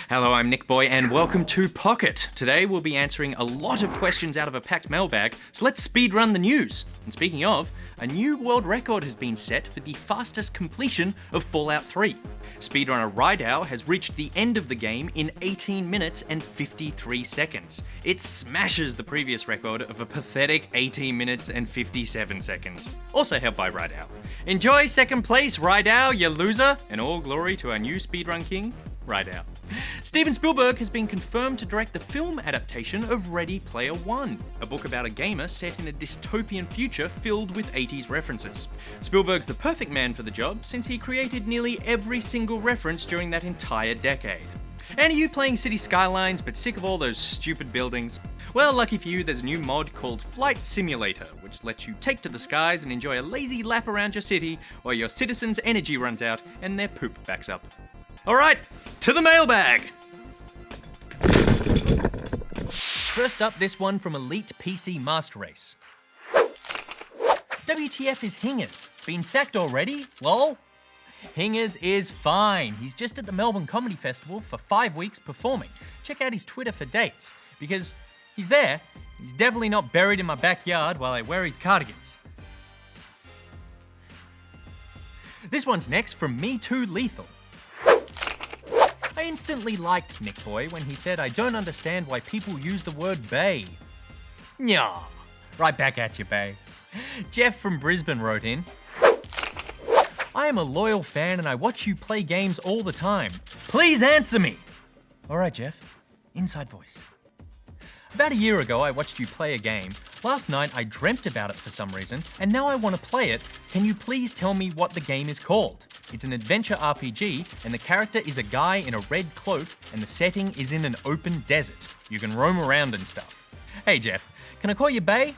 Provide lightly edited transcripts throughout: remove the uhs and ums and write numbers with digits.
Hello, I'm NichBoy and welcome to Pocket. Today we'll be answering a lot of questions out of a packed mailbag, so let's speedrun the news. And speaking of, a new world record has been set for the fastest completion of Fallout 3. Speedrunner Rideow has reached the end of the game in 18 minutes and 53 seconds. It smashes the previous record of a pathetic 18 minutes and 57 seconds. Also helped by Rideow. Enjoy second place, Rideow, you loser! And all glory to our new speedrun king, Rideow. Steven Spielberg has been confirmed to direct the film adaptation of Ready Player One, a book about a gamer set in a dystopian future filled with 80s references. Spielberg's the perfect man for the job since he created nearly every single reference during that entire decade. And are you playing City Skylines but sick of all those stupid buildings? Well, lucky for you, there's a new mod called Flight Simulator, which lets you take to the skies and enjoy a lazy lap around your city while your citizens' energy runs out and their poop backs up. Alright, to the mailbag! First up, this one from Elite PC Master Race. WTF is Hingers? Been sacked already? Lol? Hingers is fine. He's just at the Melbourne Comedy Festival for 5 weeks performing. Check out his Twitter for dates, because he's there. He's definitely not buried in my backyard while I wear his cardigans. This one's next from Me Too Lethal. I instantly liked NichBoy when he said, "I don't understand why people use the word bae." Nyah. Right back at you, bae. Jeff from Brisbane wrote in, "I am a loyal fan and I watch you play games all the time. Please answer me." All right, Jeff. Inside voice. About a year ago, I watched you play a game. Last night, I dreamt about it for some reason, and now I want to play it. Can you please tell me what the game is called? It's an adventure RPG, and the character is a guy in a red cloak, and the setting is in an open desert. You can roam around and stuff. Hey, Jeff, can I call you Bae?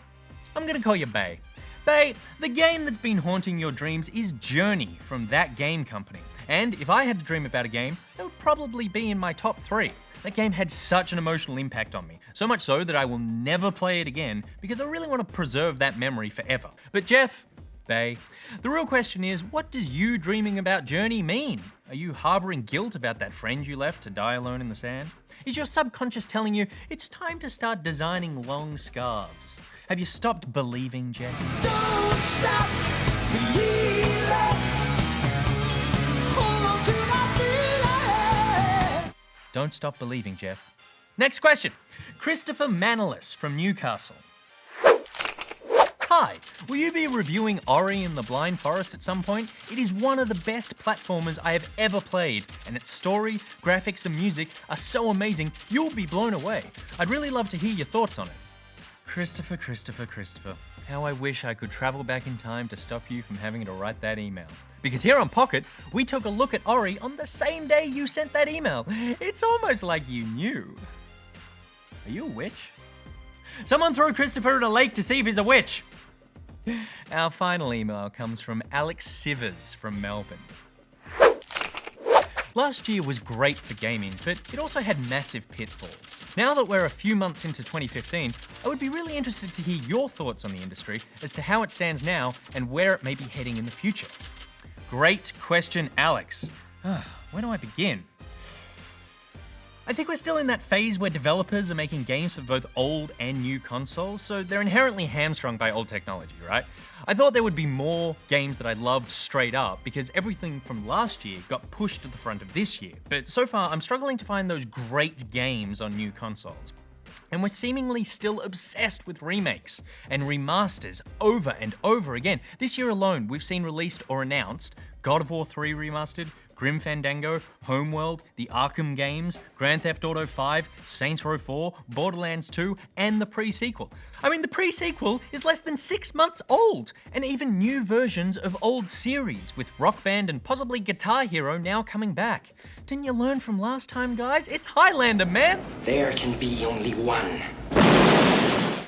I'm gonna call you Bae. Bae, the game that's been haunting your dreams is Journey from That Game Company. And if I had to dream about a game, it would probably be in my top 3. That game had such an emotional impact on me, so much so that I will never play it again because I really want to preserve that memory forever. But Jeff, Bae, the real question is, what does you dreaming about Journey mean? Are you harboring guilt about that friend you left to die alone in the sand? Is your subconscious telling you it's time to start designing long scarves? Have you stopped believing, Jeff? Don't stop believing. Hold on to that feeling. Don't stop believing, Jeff. Next question. Christopher Manolis from Newcastle. Hi, will you be reviewing Ori and the Blind Forest at some point? It is one of the best platformers I have ever played, and its story, graphics and music are so amazing you'll be blown away. I'd really love to hear your thoughts on it. Christopher. How I wish I could travel back in time to stop you from having to write that email. Because here on Pocket, we took a look at Ori on the same day you sent that email. It's almost like you knew. Are you a witch? Someone throw Christopher in a lake to see if he's a witch. Our final email comes from Alex Sivers from Melbourne. Last year was great for gaming, but it also had massive pitfalls. Now that we're a few months into 2015, I would be really interested to hear your thoughts on the industry as to how it stands now and where it may be heading in the future. Great question, Alex. Where do I begin? I think we're still in that phase where developers are making games for both old and new consoles, so they're inherently hamstrung by old technology, right? I thought there would be more games that I loved straight up because everything from last year got pushed to the front of this year. But so far, I'm struggling to find those great games on new consoles. And we're seemingly still obsessed with remakes and remasters over and over again. This year alone, we've seen released or announced God of War 3 Remastered, Grim Fandango, Homeworld, the Arkham games, Grand Theft Auto 5, Saints Row 4, Borderlands 2, and the pre-sequel. I mean, the pre-sequel is less than 6 months old, and even new versions of old series with Rock Band and possibly Guitar Hero now coming back. Didn't you learn from last time, guys? It's Highlander, man! There can be only one.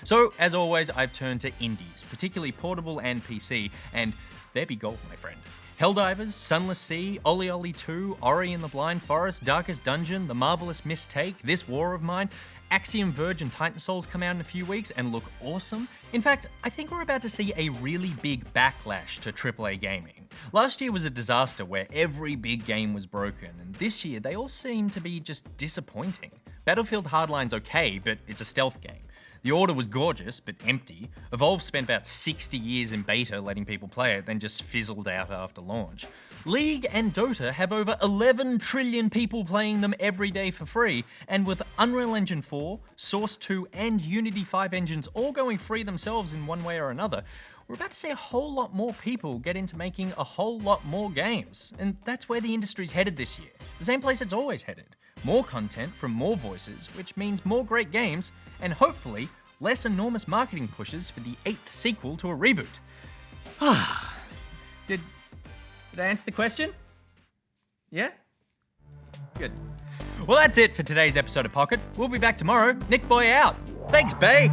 So, as always, I've turned to indies, particularly portable and PC, and there be gold, my friend. Helldivers, Sunless Sea, Oli Oli 2, Ori and the Blind Forest, Darkest Dungeon, The Marvelous Mistake, This War of Mine, Axiom Verge and Titan Souls come out in a few weeks and look awesome. In fact, I think we're about to see a really big backlash to AAA gaming. Last year was a disaster where every big game was broken, and this year they all seem to be just disappointing. Battlefield Hardline's okay, but it's a stealth game. The Order was gorgeous, but empty. Evolve spent about 60 years in beta letting people play it, then just fizzled out after launch. League and Dota have over 11 trillion people playing them every day for free, and with Unreal Engine 4, Source 2, and Unity 5 engines all going free themselves in one way or another, we're about to see a whole lot more people get into making a whole lot more games. And that's where the industry's headed this year. The same place it's always headed. More content from more voices, which means more great games, and hopefully less enormous marketing pushes for the 8th sequel to a reboot. Did I answer the question? Yeah? Good. Well, that's it for today's episode of Pocket. We'll be back tomorrow. NichBoy out. Thanks, bae.